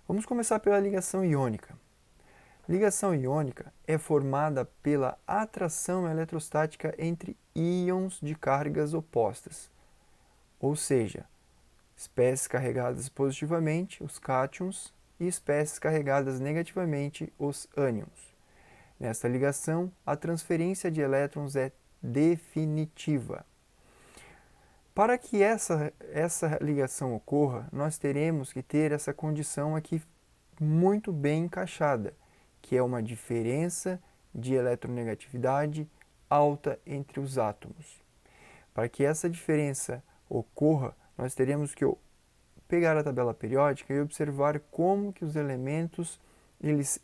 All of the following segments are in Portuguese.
Vamos começar pela ligação iônica. Ligação iônica é formada pela atração eletrostática entre íons de cargas opostas, ou seja, espécies carregadas positivamente, os cátions, e espécies carregadas negativamente, os ânions. Nesta ligação, a transferência de elétrons é definitiva. Para que essa ligação ocorra, nós teremos que ter essa condição aqui muito bem encaixada, que é uma diferença de eletronegatividade alta entre os átomos. Para que essa diferença ocorra, nós teremos que pegar a tabela periódica e observar como que os elementos eles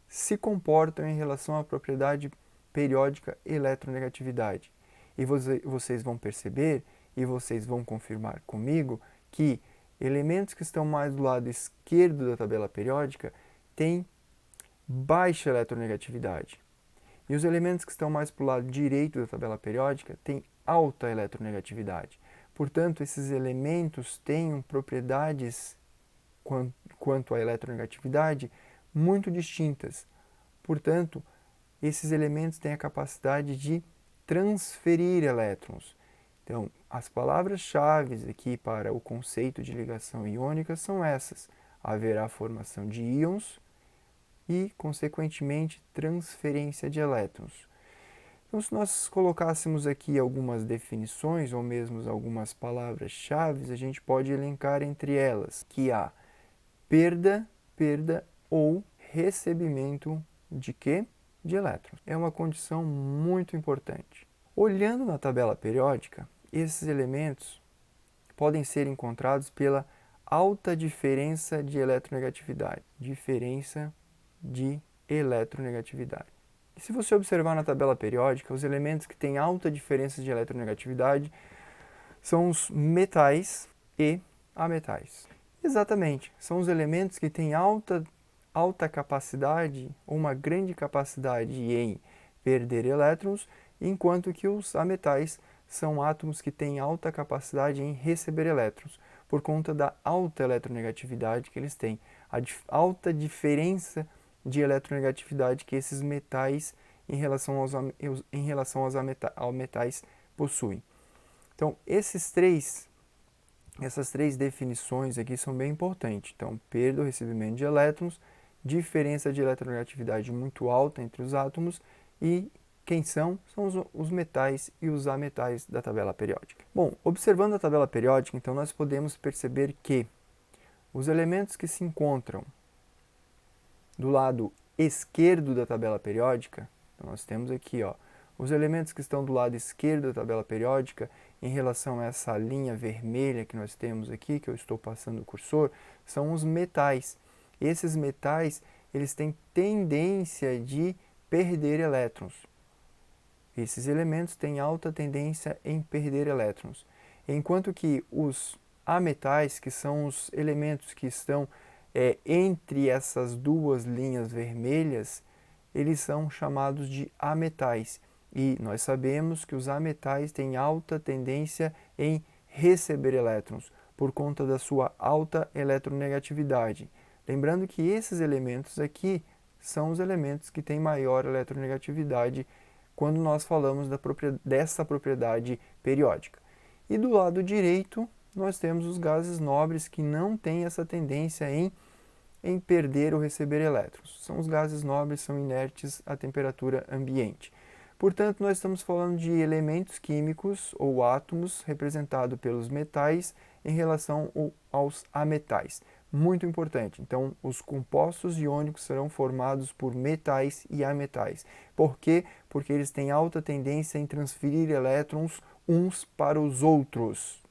se comportam em relação à propriedade periódica eletronegatividade. E vocês vão perceber e vocês vão confirmar comigo que elementos que estão mais do lado esquerdo da tabela periódica têm baixa eletronegatividade. E os elementos que estão mais para o lado direito da tabela periódica têm alta eletronegatividade. Portanto, esses elementos têm propriedades quanto à eletronegatividade muito distintas. Portanto, esses elementos têm a capacidade de transferir elétrons. Então, as palavras-chave aqui para o conceito de ligação iônica são essas. Haverá formação de íons e, consequentemente, transferência de elétrons. Então, se nós colocássemos aqui algumas definições ou mesmo algumas palavras-chave, a gente pode elencar entre elas que há perda ou recebimento de quê? De elétrons. É uma condição muito importante. Olhando na tabela periódica, esses elementos podem ser encontrados pela alta diferença de eletronegatividade. Diferença de eletronegatividade. E se você observar na tabela periódica, os elementos que têm alta diferença de eletronegatividade são os metais e ametais. Exatamente, são os elementos que têm alta capacidade, ou uma grande capacidade em perder elétrons, enquanto que os ametais são átomos que têm alta capacidade em receber elétrons, por conta da alta eletronegatividade que eles têm, a alta diferença de eletronegatividade que esses metais em relação aos metais possuem. Então, essas três definições aqui são bem importantes. Então, perda ou recebimento de elétrons, diferença de eletronegatividade muito alta entre os átomos e quem são? São os metais e os ametais da tabela periódica. Bom, observando a tabela periódica, então nós podemos perceber que os elementos que se encontram do lado esquerdo da tabela periódica, então nós temos aqui, os elementos que estão do lado esquerdo da tabela periódica, em relação a essa linha vermelha que nós temos aqui, que eu estou passando o cursor, são os metais. Esses metais, eles têm tendência de perder elétrons. Esses elementos têm alta tendência em perder elétrons. Enquanto que os ametais, que são os elementos que estão entre essas duas linhas vermelhas, eles são chamados de ametais. E nós sabemos que os ametais têm alta tendência em receber elétrons, por conta da sua alta eletronegatividade. Lembrando que esses elementos aqui são os elementos que têm maior eletronegatividade quando nós falamos dessa propriedade periódica. E do lado direito, nós temos os gases nobres que não têm essa tendência em perder ou receber elétrons. São os gases nobres, são inertes à temperatura ambiente. Portanto, nós estamos falando de elementos químicos ou átomos representados pelos metais em relação aos ametais. Muito importante. Então, os compostos iônicos serão formados por metais e ametais. Por quê? Porque eles têm alta tendência em transferir elétrons uns para os outros.